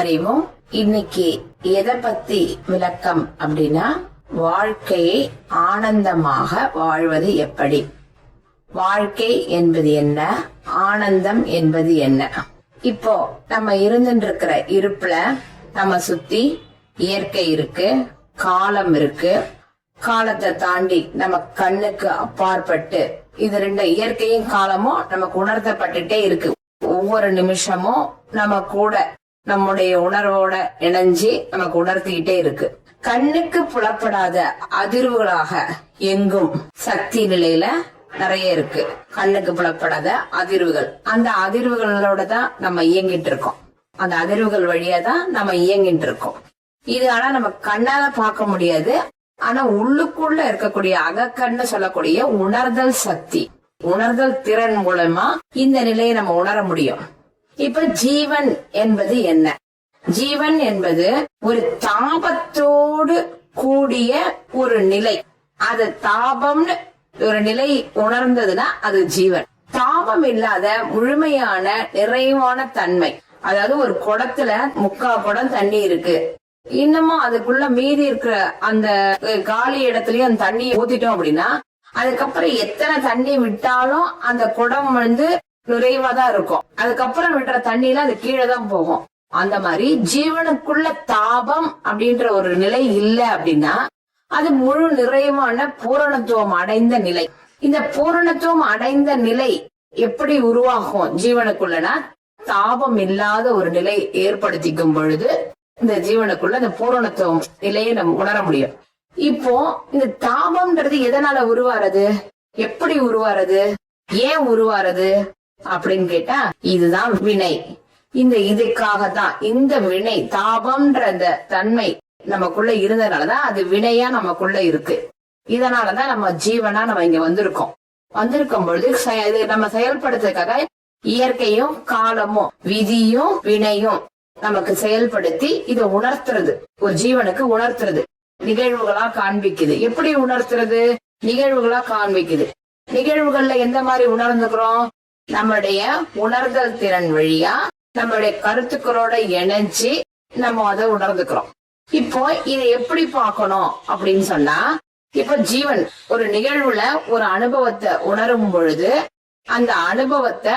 அறிவோம். இன்னைக்கு எதை பத்தி விளக்கம் அப்படின்னா, வாழ்க்கையை ஆனந்தமாக வாழ்வது எப்படி, வாழ்க்கை என்பது என்ன, ஆனந்தம் என்பது என்ன. இப்போ நம்ம இருந்துட்டு இருக்கிற இருப்புல நம்ம சுத்தி இயற்கை இருக்கு, காலம் இருக்கு. காலத்தை தாண்டி நம்ம கண்ணுக்கு அப்பாற்பட்டு இது ரெண்டு இயற்கையும் காலமும் நமக்கு உணர்த்தப்பட்டுட்டே இருக்கு. ஒவ்வொரு நிமிஷமும் நம்ம கூட நம்முடைய உணர்வோட இணைஞ்சு நமக்கு உணர்த்திக்கிட்டே இருக்கு. கண்ணுக்கு புலப்படாத அதிர்வுகளாக எங்கும் சக்தி நிலையில நிறைய இருக்கு. கண்ணுக்கு புலப்படாத அதிர்வுகள், அந்த அதிர்வுகளோட தான் நம்ம இயங்கிட்டு இருக்கோம். அந்த அதிர்வுகள் வழியா தான் நம்ம இயங்கிட்டு இருக்கோம். இது ஆனா நம்ம கண்ணால பார்க்க முடியாது. ஆனா உள்ளுக்குள்ள இருக்கக்கூடிய அகக்கண்ணு சொல்லக்கூடிய உணர்தல் சக்தி, உணர்தல் திறன் மூலமா இந்த நிலையை நம்ம உணர முடியும். இப்ப ஜீவன் என்பது என்ன? ஜீவன் என்பது ஒரு தாபத்தோடு கூடிய ஒரு நிலை. அது தாபம்னு ஒரு நிலை உணர்ந்ததுன்னா அது ஜீவன். தாபம் இல்லாத முழுமையான நிறைவான தன்மை. அதாவது ஒரு குடத்துல 3/4 குடம் தண்ணி இருக்கு, இன்னமும் அதுக்குள்ள மீதி இருக்கிற அந்த காலி இடத்துலயும் அந்த தண்ணியை ஊத்திட்டோம் அப்படின்னா அதுக்கப்புறம் எத்தனை தண்ணி விட்டாலும் அந்த குடம் நிறைவா தான் இருக்கும். அதுக்கப்புறம் விடுற தண்ணியில அது கீழே தான் போகும். அந்த மாதிரி ஜீவனுக்குள்ள தாபம் அப்படின்ற ஒரு நிலை இல்ல அப்படின்னா அது முழு நிறைவான பூரணத்துவம் அடைந்த நிலை. இந்த பூரணத்துவம் அடைந்த நிலை எப்படி உருவாகும் ஜீவனுக்குள்ளனா, தாபம் இல்லாத ஒரு நிலை ஏற்படுத்திக்கும் பொழுது இந்த ஜீவனுக்குள்ள இந்த பூரணத்துவம் நிலையை நம்ம உணர முடியும். இப்போ இந்த தாபம்ன்றது எதனால உருவாறது, எப்படி உருவாறது, ஏன் உருவாறது அப்படின்னு கேட்டா, இதுதான் வினை. இதுக்காகத்தான் இந்த வினை தாபம்ன்ற அந்த தன்மை நமக்குள்ள இருந்ததுனாலதான் அது வினையா நமக்குள்ள இருக்கு. இதனாலதான் நம்ம ஜீவனா நம்ம இங்க வந்திருக்கும் பொழுது நம்ம செயல்படுத்துறதுக்காக இயற்கையும் காலமும் விதியும் வினையும் நமக்கு செயல்படுத்தி இதை உணர்த்துறது, ஒரு ஜீவனுக்கு உணர்த்துறது, நிகழ்வுகளா காண்பிக்குது. எப்படி உணர்த்துறது? நிகழ்வுகளா காண்பிக்குது. நிகழ்வுகள்ல எந்த மாதிரி உணர்ந்துக்கிறோம்? நம்மளுடைய உணர்தல் திறன் வழியா நம்மளுடைய கருத்துக்களோட இணைஞ்சு நம்ம அதை உணர்ந்துக்கிறோம். இப்போ இதை எப்படி பார்க்கணும் அப்படின்னு சொன்னா, இப்ப ஜீவன் ஒரு நிகழ்வுல ஒரு அனுபவத்தை உணரும் பொழுது அந்த அனுபவத்தை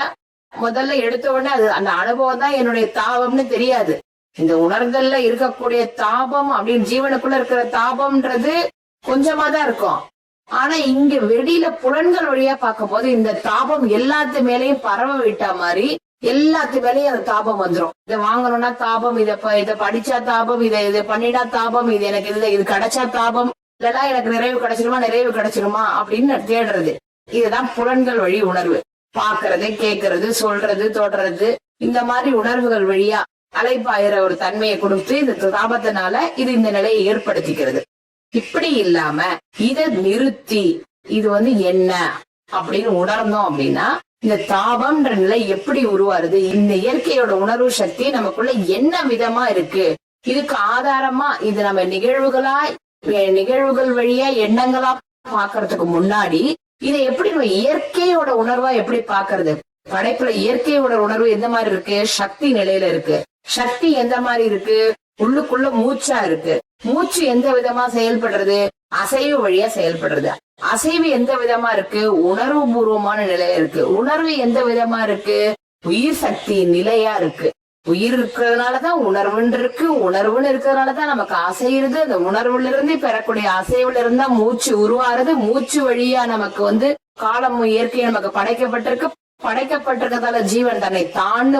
முதல்ல எடுத்த உடனே அது அந்த அனுபவம் தான் என்னுடைய தாபம்னு தெரியாது. இந்த உணர்தல்ல இருக்கக்கூடிய தாபம் அப்படின்னு ஜீவனுக்குள்ள இருக்கிற தாபம்ன்றது கொஞ்சமா தான் இருக்கும். ஆனா இங்க வெளியில புலன்கள் வழியா பார்க்கும் போது இந்த தாபம் எல்லாத்து மேலயும் பரவ விட்டா மாதிரி எல்லாத்து மேலயும் அந்த தாபம் வந்துடும். இதை வாங்கணும்னா தாபம், இதை படிச்சா தாபம், இதை பண்ணினா தாபம், இது எனக்கு இது கிடைச்சா தாபம், இல்லைன்னா எனக்கு நிறைவு கிடைச்சிருமா அப்படின்னு தேடுறது. இதுதான் புலன்கள் வழி உணர்வு. பாக்குறது, கேக்குறது, சொல்றது, தொடர்றது, இந்த மாதிரி உணர்வுகள் வழியா அலைப்பாயிர ஒரு தன்மையை கொடுத்து இந்த தாபத்தினால இது இந்த நிலையை ஏற்படுத்திக்கிறது. இப்படி இல்லாம இதை நிறுத்தி இது என்ன அப்படின்னு உணர்ந்தோம் அப்படின்னா, இந்த தாபம்ன்ற நிலை எப்படி உருவாருது, இந்த இயற்கையோட உணர்வு சக்தி நமக்குள்ள என்ன விதமா இருக்கு, இதுக்கு ஆதாரமா இது நம்ம நிகழ்வுகள் வழியா எண்ணங்களா பாக்குறதுக்கு முன்னாடி இதை எப்படி நம்ம இயற்கையோட உணர்வா எப்படி பாக்குறது? படைப்புல இயற்கையோட உணர்வு எந்த மாதிரி இருக்கு? சக்தி நிலையில இருக்கு. சக்தி எந்த மாதிரி இருக்கு? உள்ளுக்குள்ள மூச்சா இருக்கு. மூச்சு எந்த விதமா செயல்படுறது? அசைவு வழியா செயல்படுறது. அசைவு எந்த விதமா இருக்கு? உணர்வு பூர்வமான நிலையா இருக்கு. உணர்வு எந்த விதமா இருக்கு? உயிர் சக்தி நிலையா இருக்கு. உயிர் இருக்கிறதுனாலதான் உணர்வுன்னு இருக்கு. உணர்வுன்னு இருக்கிறதுனாலதான் நமக்கு அசையுது. அந்த உணர்வுல இருந்து பெறக்கூடிய அசைவுல இருந்தா மூச்சு உருவாருது. மூச்சு வழியா நமக்கு காலம் இயற்கையை நமக்கு படைக்கப்பட்டிருக்கிறதால ஜீவன் தன்னை தான்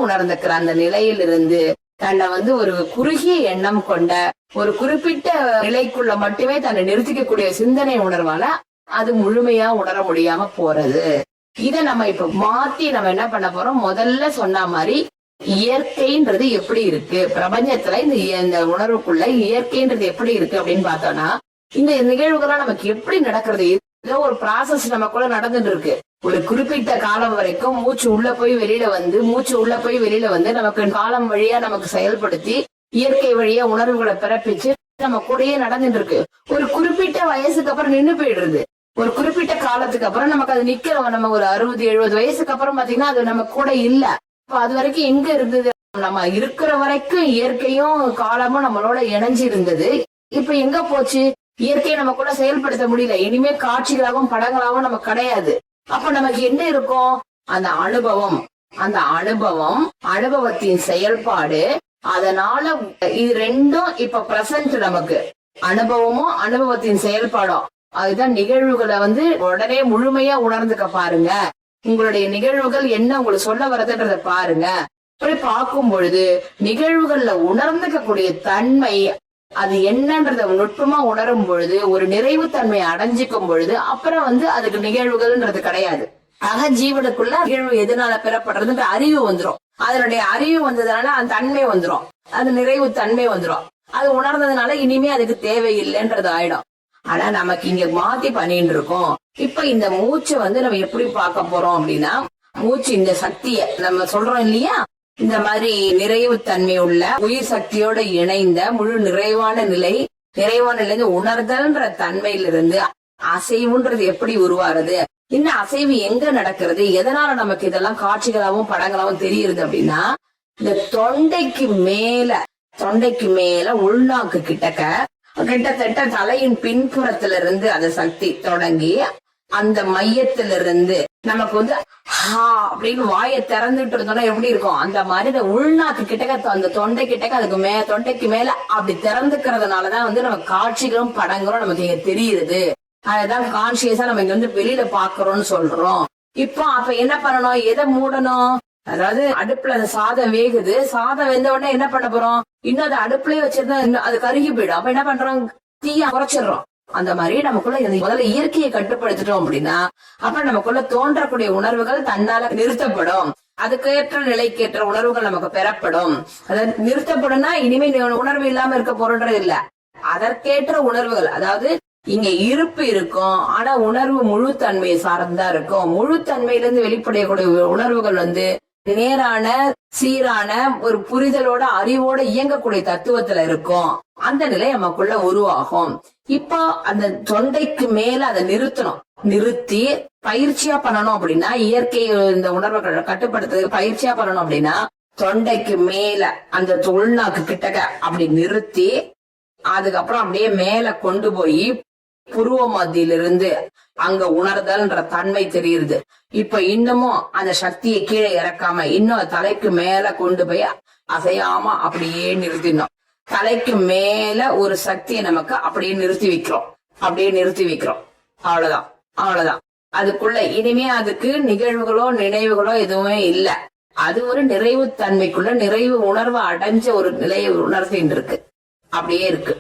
உணர்ந்துக்கிற அந்த நிலையிலிருந்து தன்னை ஒரு குறுகிய எண்ணம் கொண்ட ஒரு குறிப்பிட்ட நிலைக்குள்ள மட்டுமே தன்னை நிறுத்திக்கக்கூடிய சிந்தனை உணர்வால அது முழுமையா உணர முடியாம போறது. இதை நம்ம இப்ப மாத்தி நம்ம என்ன பண்ண போறோம்? முதல்ல சொன்ன மாதிரி இயற்கைன்றது எப்படி இருக்கு பிரபஞ்சத்துல, இந்த உணர்வுக்குள்ள இயற்கைன்றது எப்படி இருக்கு அப்படின்னு பார்த்தோம்னா, இந்த நிகழ்வுகள்லாம் நமக்கு எப்படி நடக்கிறது? ஏதோ ஒரு ப்ராசஸ் நமக்குள்ள நடந்துட்டு இருக்கு. ஒரு குறிப்பிட்ட காலம் வரைக்கும் மூச்சு உள்ள போய் வெளியில வந்து நமக்கு காலம் வழியா நமக்கு செயல்படுத்தி இயற்கை வழியா உணர்வுகளை பிறப்பிச்சு நம்ம கூடயே நடந்துட்டு இருக்கு. ஒரு குறிப்பிட்ட வயசுக்கு அப்புறம் நின்னு போயிடுறது. ஒரு குறிப்பிட்ட காலத்துக்கு அப்புறம் நமக்கு அது நிக்கிறோம். நம்ம ஒரு 60-70 வயசுக்கு அப்புறம் பாத்தீங்கன்னா அது நம்ம கூட இல்ல. அது வரைக்கும் எங்க இருந்தது நம்ம இருக்கிற வரைக்கும் இயற்கையும் காலமும் நம்மளோட இணைஞ்சு இருந்தது. இப்ப எங்க போச்சு? இயற்கையை நம்ம கூட செயல்படுத்த முடியல. இனிமே காட்சிகளாகவும் படங்களாகவும் நம்ம கிடையாது. அப்ப நமக்கு என்ன இருக்கும்? அந்த அனுபவம். அந்த அனுபவத்தின் செயல்பாடு. அதனால இது ரெண்டும் இப்ப பிரசன்ட் நமக்கு. அனுபவமும் அனுபவத்தின் செயல்பாடும். அதுதான் நிகழ்வுகளை உடனே முழுமையா உணர்ந்துக்க பாருங்க. உங்களுடைய நிகழ்வுகள் என்ன உங்களுக்கு சொல்ல வரதுன்றத பாருங்க. அப்படி பார்க்கும் பொழுது நிகழ்வுகள்ல உணர்ந்துக்க கூடிய தன்மை அது என்னன்றத நுட்பமா உணரும் பொழுது, ஒரு நிறைவு தன்மை அடைஞ்சிக்கும் பொழுது அப்புறம் அதுக்கு நிகழ்வுகள்ன்றது கிடையாது. ஆக ஜீவனுக்குள்ள நிகழ்வு எதனால பெறப்படுறதுன்ற அறிவு வந்துரும். அதனுடைய அறிவு வந்ததுனால அந்த தன்மை வந்துரும். அது நிறைவு தன்மை வந்துரும். அது உணர்ந்ததுனால இனிமே அதுக்கு தேவையில்லைன்றது ஆயிடும். ஆனா நமக்கு இங்க மாத்தி பண்ணிட்டு இருக்கோம். இப்ப இந்த மூச்சை நம்ம எப்படி பார்க்க போறோம் அப்படின்னா, மூச்சு இந்த சக்திய நம்ம சொல்றோம் இல்லையா, இந்த மாதிரி நிறைவு தன்மை உள்ள உயிர் சக்தியோட இணைந்த முழு நிறைவான நிலை உணர்தல்ன்ற தன்மையிலிருந்து அசைவுன்றது எப்படி உருவாறது, இந்த அசைவு எங்க நடக்கிறது, எதனால நமக்கு இதெல்லாம் காட்சிகளாவும் படங்களாவும் தெரியுது அப்படின்னா, இந்த தொண்டைக்கு மேல உள்நாக்கு கிட்டத்தட்ட தலையின் பின்புறத்துல இருந்து அந்த சக்தி தொடங்கி அந்த மையத்திலிருந்து நமக்கு அப்படின்னு வாயை திறந்துட்டு இருந்தோம்னா எப்படி இருக்கும், அந்த மாதிரி இந்த உள்நாக்கு கிட்டக்க அந்த தொண்டை கிட்டக்க அதுக்கு தொண்டைக்கு மேல அப்படி திறந்துக்கிறதுனாலதான் நம்ம காட்சிகளும் படங்களும் நமக்கு இங்க தெரியுது. அதுதான் கான்சியஸா நம்ம இங்க வெளியில பாக்குறோம்னு சொல்றோம். இப்போ அப்ப என்ன பண்ணணும்? எதை மூடணும்? அதாவது அடுப்புல அந்த சாதம் வேகுது. சாதம் வெந்த உடனே என்ன பண்ண போறோம்? இன்னும் அது அடுப்புலயே வச்சிருந்தா அது கருகி போயிடும். அப்ப என்ன பண்றோம்? தீயா குறைச்சிடுறோம். அந்த மாதிரி நமக்குள்ள முதல்ல இயற்கையை கட்டுப்படுத்திட்டோம் அப்படின்னா அப்ப நமக்குள்ள தோன்றக்கூடிய உணர்வுகள் தன்னால நிறுத்தப்படும். அதுக்கேற்ற நிலைக்கேற்ற உணர்வுகள் நமக்கு பெறப்படும். அதாவது நிறுத்தப்படும்னா இனிமே உணர்வு இல்லாம இருக்க போறன்றது இல்ல, அதற்கேற்ற உணர்வுகள். அதாவது இங்க இருப்பு இருக்கும், ஆனா உணர்வு முழு தன்மையை சார்ந்தா இருக்கும். முழு தன்மையிலிருந்து வெளிப்படையக்கூடிய உணர்வுகள் நேரான சீரான ஒரு புரிதலோட அறிவோட இயங்கக்கூடிய தத்துவத்துல இருக்கும். அந்த நிலை நமக்குள்ள உருவாகும். இப்போ அந்த தொண்டைக்கு மேல அதை நிறுத்தி பயிற்சியா பண்ணணும் அப்படின்னா, இயற்கை இந்த உணர்வுகளை கட்டுப்படுத்துறதுக்கு பயிற்சியா பண்ணணும் அப்படின்னா, தொண்டைக்கு மேல அந்த உள்நாக்கு கிட்டக்க அப்படி நிறுத்தி அதுக்கப்புறம் அப்படியே மேல கொண்டு போய் புருவ மத்தியிலிருந்து அங்க உணர்தல்ன்ற தன்மை தெரியுது. இப்ப இன்னமும் அந்த சக்தியை கீழே இறக்காம இன்னும் தலைக்கு மேல கொண்டு போய் அசையாம அப்படியே நிறுத்தினோம். தலைக்கு மேல ஒரு சக்தியை நமக்கு அப்படியே நிறுத்தி வைக்கிறோம். அவ்வளவுதான். அதுக்குள்ள இனிமே அதுக்கு நிகழ்வுகளோ நினைவுகளோ எதுவுமே இல்ல. அது ஒரு நிறைவு தன்மைக்குள்ள நிறைவு உணர்வு அடைஞ்ச ஒரு நிலையை உணர்த்தின்னு இருக்கு. அப்படியே இருக்கு.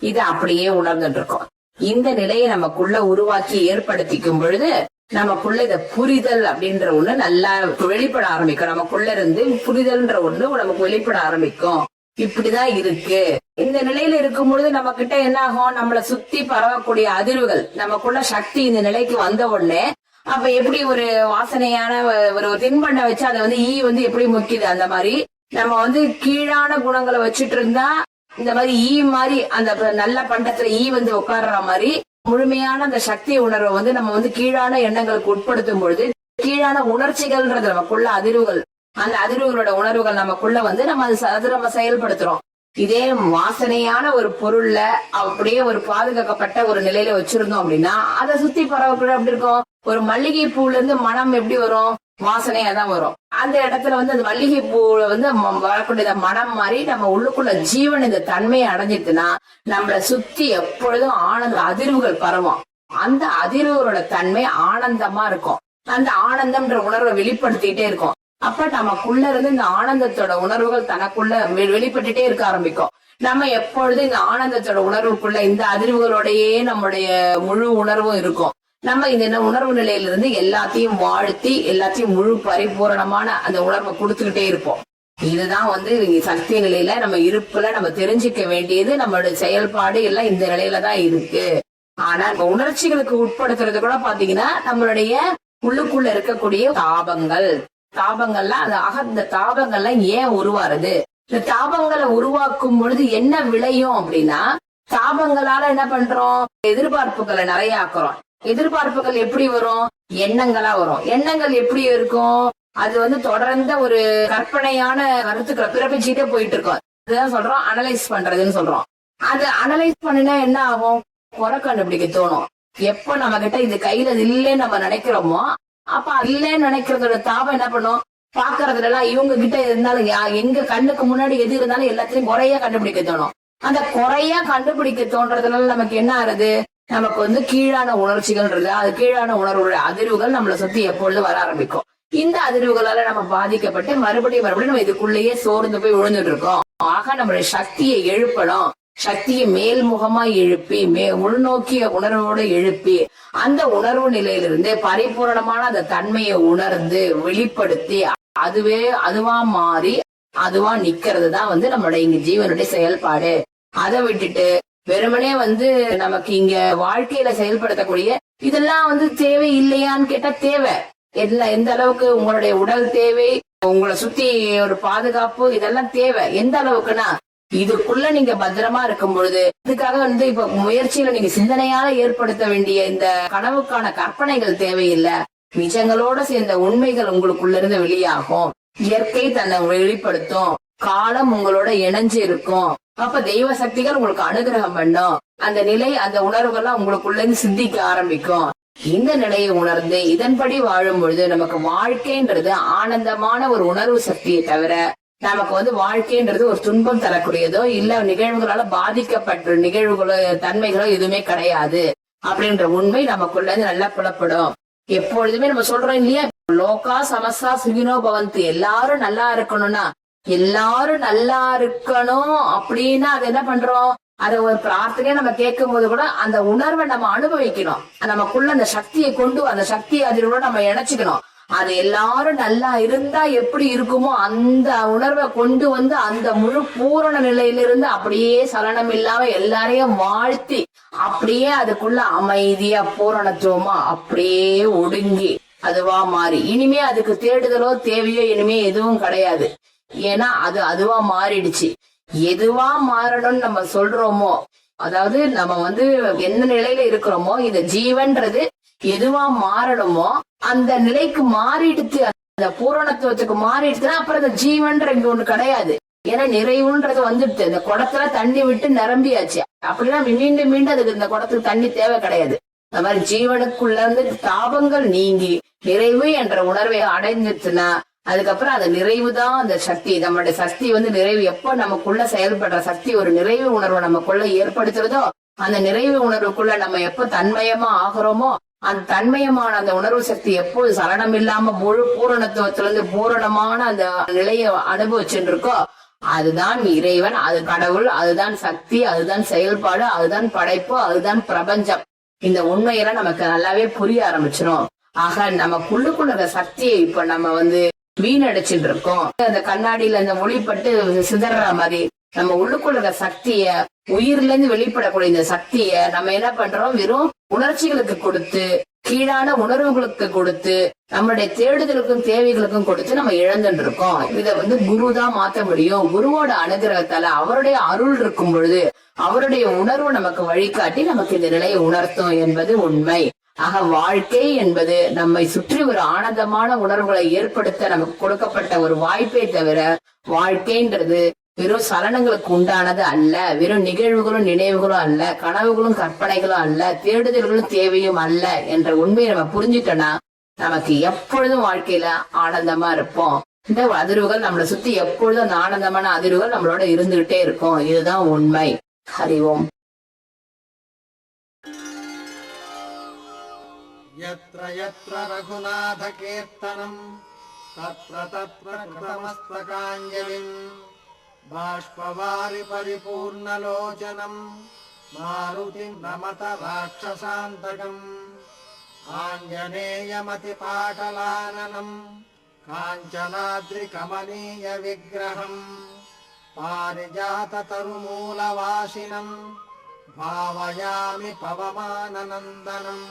இது அப்படியே உணர்ந்துட்டு இருக்கோம். இந்த நிலையை நமக்குள்ள உருவாக்கி ஏற்படுத்திக்கும் பொழுது நமக்குள்ள இத புரிதல் அப்படின்ற ஒண்ணு நல்லா வெளிப்பட ஆரம்பிக்கும். நமக்குள்ள இருந்து புரிதல்ன்ற ஒண்ணு நமக்கு வெளிப்பட ஆரம்பிக்கும். இப்படிதான் இருக்கு. இந்த நிலையில இருக்கும் பொழுது நம்ம கிட்ட என்ன ஆகும்? நம்மள சுத்தி பரவக்கூடிய அதிர்வுகள், நமக்குள்ள சக்தி இந்த நிலைக்கு வந்த உடனே அப்ப எப்படி ஒரு வாசனையான ஒரு தின்பண்ட வச்சு அதை ஈ எப்படி முக்கிது, அந்த மாதிரி நம்ம கீழான குணங்களை வச்சுட்டு இருந்தா இந்த மாதிரி ஈ மாதிரி அந்த நல்ல பண்டத்துல ஈ உட்கார்ற மாதிரி முழுமையான அந்த சக்தி உணர்வை நம்ம கீழான எண்ணங்களுக்கு உட்படுத்தும் பொழுது கீழான உணர்ச்சிகள்ன்றது நமக்குள்ள அதிர்வுகள், அந்த அதிர்வுகளோட உணர்வுகள் நமக்குள்ள நம்ம செயல்படுத்துறோம். இதே வாசனையான ஒரு பொருள்ல அப்படியே ஒரு பாதுகாக்கப்பட்ட ஒரு நிலையில வச்சிருந்தோம் அப்படின்னா அதை சுத்தி பரவக்குள்ள எப்படி இருக்கும்? ஒரு மல்லிகை பூல இருந்து மனம் எப்படி வரும்? வாசனையா தான் வரும். அந்த இடத்துல அந்த மல்லிகை பூல வரக்கூடிய மனம் மாதிரி நம்ம உள்ளுக்குள்ள ஜீவன் இந்த தன்மையை அடைஞ்சிட்டுனா நம்மள சுத்தி எப்பொழுதும் ஆனந்த அதிர்வுகள் பரவும். அந்த அதிர்வுகளோட தன்மை ஆனந்தமா இருக்கும். அந்த ஆனந்தம்ன்ற உணர்வை வெளிப்படுத்திட்டே இருக்கும். அப்ப நமக்குள்ள இருந்து இந்த ஆனந்தத்தோட உணர்வுகள் தனக்குள்ள வெளிப்பட்டுட்டே இருக்க ஆரம்பிக்கும். நம்ம எப்பொழுதும் இந்த ஆனந்தத்தோட உணர்வுக்குள்ள இந்த அதிர்வுகளோடயே நம்முடைய முழு உணர்வும் இருக்கும். நம்ம இந்த உணர்வு நிலையிலிருந்து எல்லாத்தையும் வாழ்த்தி எல்லாத்தையும் முழு பரிபூரணமான அந்த உணர்வை கொடுத்துக்கிட்டே இருப்போம். இதுதான் சக்தி நிலையில நம்ம இருப்புல நம்ம தெரிஞ்சுக்க வேண்டியது. நம்மளுடைய செயல்பாடு எல்லாம் இந்த நிலையில தான் இருக்கு. ஆனா உணர்ச்சிகளுக்கு உட்படுத்துறது கூட பாத்தீங்கன்னா நம்மளுடைய உள்ளுக்குள்ள இருக்கக்கூடிய தாபங்கள்லாம் இந்த தாபங்கள்லாம் ஏன் உருவாருது? இந்த தாபங்களை உருவாக்கும் பொழுது என்ன விளையும் அப்படின்னா, தாபங்களால என்ன பண்றோம்? எதிர்பார்ப்புகளை நிறைய ஆக்குறோம். எதிர்பார்ப்புகள் எப்படி வரும்? எண்ணங்களா வரும். எண்ணங்கள் எப்படி இருக்கும்? அது தொடர்ந்த ஒரு கற்பனையான கருத்துக்களை பிறப்பிச்சுட்டே போயிட்டு இருக்கோம். அதுதான் சொல்றோம் அனலைஸ் பண்றதுன்னு சொல்றோம். அது அனலைஸ் பண்ணினா என்ன ஆகும்? குறை கண்டுபிடிக்க தோணும். எப்ப நம்ம கிட்ட இது கையில இல்லைன்னு நம்ம நினைக்கிறோமோ அப்ப இல்லைன்னு நினைக்கிறதோட தாபம் என்ன பண்ணும்? பாக்குறதுல எல்லாம் இவங்க கிட்ட இருந்தாலும் எங்க கண்ணுக்கு முன்னாடி எது இருந்தாலும் எல்லாத்தையும் குறையா கண்டுபிடிக்க தோணும். அந்த குறையா கண்டுபிடிக்க தோன்றதுனால நமக்கு என்ன ஆகுது? நமக்கு கீழான உணர்ச்சிகள்ன்றது, அது கீழான உணர்வுடைய அதிர்வுகள் நம்மளை சுத்தி எப்பொழுது வர ஆரம்பிக்கும். இந்த அதிர்வுகளால நம்ம பாதிக்கப்பட்டு மறுபடியும் நம்ம இதுக்குள்ளேயே சோர்ந்து போய் விழுந்துட்டு இருக்கோம். ஆக நம்மளுடைய சக்தியை எழுப்பணும். சக்தியை மேல்முகமா எழுப்பி உள்நோக்கிய உணர்வோடு எழுப்பி அந்த உணர்வு நிலையிலிருந்து பரிபூரணமான அந்த தன்மையை உணர்ந்து வெளிப்படுத்தி அதுவா மாறி அதுவா நிக்கிறது தான் நம்மளுடைய இங்க ஜீவனுடைய செயல்பாடு. அதை விட்டுட்டு வெறுமனே நமக்கு இங்க வாழ்க்கையில செயல்படுத்தக்கூடிய இதெல்லாம் தேவை இல்லையான்னு கேட்டா தேவை. எந்த அளவுக்கு உங்களுடைய உடல் தேவை, உங்களை சுத்தி ஒரு பாதுகாப்பு, இதெல்லாம் தேவை. எந்த அளவுக்குன்னா இதுக்குள்ள நீங்க பத்திரமா இருக்கும் பொழுது இதுக்காக இப்ப முயற்சியில நீங்க சிந்தனையால ஏற்படுத்த வேண்டிய இந்த கனவுக்கான கற்பனைகள் தேவையில்லை. நிஜங்களோட சேர்ந்த உண்மைகள் உங்களுக்குள்ள இருந்து வெளியாகும். இயற்கை தன்னை வெளிப்படுத்தும். காலம் உங்களோட இணைஞ்சு இருக்கும். அப்ப தெய்வ சக்திகள் உங்களுக்கு அனுகிரகம் பண்ணும். அந்த நிலை, அந்த உணர்வுகள்லாம் உங்களுக்குள்ள இருந்து சித்திக்க ஆரம்பிக்கும். இந்த நிலையை உணர்ந்து இதன்படி வாழும் பொழுது நமக்கு வாழ்க்கைன்றது ஆனந்தமான ஒரு உணர்வு சக்தியை தவிர நமக்கு வாழ்க்கைன்றது ஒரு துன்பம் தரக்கூடியதோ இல்ல நிகழ்வுகளால பாதிக்கப்பட்ட நிகழ்வுகளோ தன்மைகளோ எதுவுமே கிடையாது அப்படின்ற உண்மை நமக்குள்ள இருந்து நல்லா புலப்படும். எப்பொழுதுமே நம்ம சொல்றோம் இல்லையா, லோகா சமஸ்தா சுகினோ பவந்து, எல்லாரும் நல்லா இருக்கணும்னா எல்லாரும் நல்லா இருக்கணும் அப்படின்னா அது என்ன பண்றோம்? அத ஒரு பிரார்த்தனையா நம்ம கேட்கும் போது கூட அந்த உணர்வை நம்ம அனுபவிக்கணும். நமக்குள்ள அந்த சக்தியை அந்த சக்தி அதிலோட நம்ம இணைச்சுக்கணும். அது எல்லாரும் நல்லா இருந்தா எப்படி இருக்குமோ அந்த உணர்வை கொண்டு அந்த முழு பூரண நிலையிலிருந்து அப்படியே சலனம் இல்லாம எல்லாரையும் வாழ்த்தி அப்படியே அதுக்குள்ள அமைதியா பூரணத்துவமா அப்படியே ஒடுங்கி அதுவா மாறி இனிமே அதுக்கு தேடுதலோ தேவையோ இனிமே எதுவும் கிடையாது. ஏன்னா அதுவா மாறிடுச்சு. எதுவா மாறணும்னு நம்ம சொல்றோமோ, அதாவது நம்ம எந்த நிலையில இருக்கிறோமோ இந்த ஜீவன்றது எதுவா மாறணுமோ அந்த நிலைக்கு மாறிடுச்சு, அந்த பூரணத்துவத்துக்கு மாறிடுச்சுன்னா அப்புறம் அந்த ஜீவன்ற இங்க ஒண்ணு கிடையாது. ஏன்னா நிறைவுன்றது வந்துடுச்சு. இந்த குடத்துல தண்ணி விட்டு நிரம்பியாச்சு. அப்படின்னா மீண்டும் மீண்டும் அதுக்கு இந்த குடத்துக்கு தண்ணி தேவை கிடையாது. அந்த மாதிரி ஜீவனுக்குள்ள தாபங்கள் நீங்கி நிறைவு என்ற உணர்வை அடைஞ்சிச்சுன்னா அதுக்கப்புறம் அந்த நிறைவுதான் அந்த சக்தி. நம்மளுடைய சக்தி நிறைவு எப்போ நமக்குள்ள செயல்படுற சக்தி ஒரு நிறைவு உணர்வை நமக்குள்ள ஏற்படுத்துறதோ அந்த நிறைவு உணர்வுக்குள்ள நம்ம எப்போ தன்மயமா ஆகிறோமோ அந்த தன்மயமான அந்த உணர்வு சக்தி எப்போது சலனம் இல்லாம முழு பூரணத்துவத்திலிருந்து பூரணமான அந்த நிலையை அனுபவிச்சுட்டு இருக்கோ அதுதான் இறைவன், அது கடவுள், அதுதான் சக்தி, அதுதான் செயல்பாடு, அதுதான் படைப்பு, அதுதான் பிரபஞ்சம். இந்த உண்மையெல்லாம் நமக்கு நல்லாவே புரிய ஆரம்பிச்சிடும். ஆக நமக்குள்ளுக்குள்ள சக்தியை இப்ப நம்ம வீணடிச்சுட்டு இருக்கோம். அந்த கண்ணாடியில அந்த ஒளிப்பட்டு சிதற மாதிரி நம்ம உள்ளுக்குள்ள சக்திய, உயிர்ல இருந்து வெளிப்படக்கூடிய இந்த சக்திய நம்ம என்ன பண்றோம்? வெறும் உணர்ச்சிகளுக்கு கொடுத்து, கீழான உணர்வுகளுக்கு கொடுத்து, நம்மளுடைய தேடுதலுக்கும் தேவைகளுக்கும் கொடுத்து நம்ம இழந்துட்டு இருக்கோம். இத குரு தான் மாத்த முடியும். குருவோட அனுகிரகத்தால அவருடைய அருள் இருக்கும் பொழுது அவருடைய உணர்வு நமக்கு வழிகாட்டி நமக்கு இந்த நிலையை உணர்த்தும் என்பது உண்மை. ஆக வாழ்க்கை என்பது நம்மை சுற்றி ஒரு ஆனந்தமான உணர்வுகளை ஏற்படுத்த நமக்கு கொடுக்கப்பட்ட ஒரு வாய்ப்பை தவிர வாழ்க்கைன்றது வெறும் சலனங்களுக்கு உண்டானது அல்ல. வெறும் நிகழ்வுகளும் நினைவுகளும் அல்ல, கனவுகளும் கற்பனைகளும் அல்ல, தேடுதல்களும் தேவையும் அல்ல என்ற உண்மையை நம்ம புரிஞ்சுட்டோம்னா நமக்கு எப்பொழுதும் வாழ்க்கையில ஆனந்தமா இருப்போம். இந்த அதிர்வுகள் நம்மளை சுத்தி எப்பொழுதும் அந்த ஆனந்தமான அதிர்வுகள் நம்மளோட இருந்துகிட்டே இருக்கும். இதுதான் உண்மை. ஹரி ஓம். यत्र यत्र रघुनाथ कीर्तनम् तत्र तत्र कृतमस्तकाञ्जलिम् बाष्पवारि परिपूर्णलोचनम् मारुतिम् नमत राक्षसान्तकम् आञ्जनेयमतिपाटलाननम् काञ्चनाद्रिकमनीय विग्रहम् पारिजाततरुमूलवासिनम् भावयामि पवमाननन्दनम्।